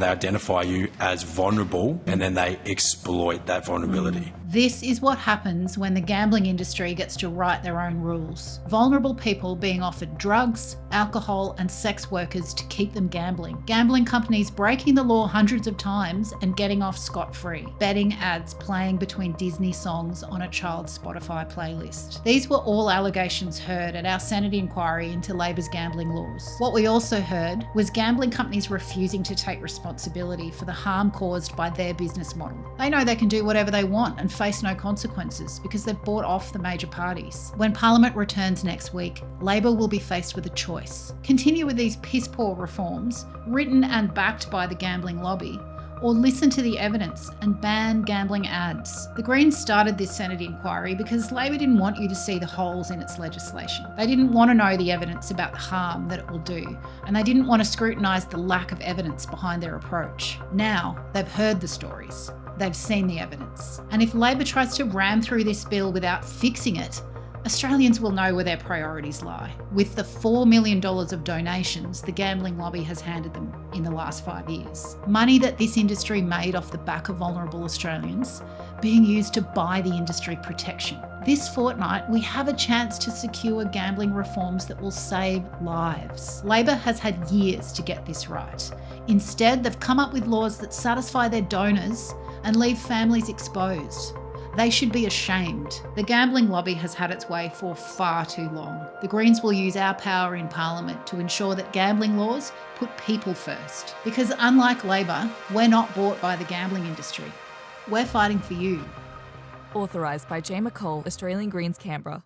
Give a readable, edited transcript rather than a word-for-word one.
They identify you as vulnerable and then they exploit that vulnerability. This is what happens when the gambling industry gets to write their own rules. Vulnerable people being offered drugs, alcohol, and sex workers to keep them gambling. Gambling companies breaking the law hundreds of times and getting off scot-free. Betting ads playing between Disney songs on a child's Spotify playlist. These were all allegations heard at our Senate inquiry into Labor's gambling laws. What we also heard was gambling companies refusing to take responsibility for the harm caused by their business model. They know they can do whatever they want and face no consequences because they've bought off the major parties. When Parliament returns next week, Labor will be faced with a choice. Continue with these piss-poor reforms, written and backed by the gambling lobby, or listen to the evidence and ban gambling ads. The Greens started this Senate inquiry because Labor didn't want you to see the holes in its legislation. They didn't want to know the evidence about the harm that it will do, and they didn't want to scrutinise the lack of evidence behind their approach. Now, they've heard the stories. They've seen the evidence. And if Labor tries to ram through this bill without fixing it, Australians will know where their priorities lie. With the $4 million of donations the gambling lobby has handed them in the last 5 years. Money that this industry made off the back of vulnerable Australians being used to buy the industry protection. This fortnight, we have a chance to secure gambling reforms that will save lives. Labor has had years to get this right. Instead, they've come up with laws that satisfy their donors and leave families exposed. They should be ashamed. The gambling lobby has had its way for far too long. The Greens will use our power in Parliament to ensure that gambling laws put people first. Because unlike Labor, we're not bought by the gambling industry. We're fighting for you. Authorised by J. McCall, Australian Greens, Canberra.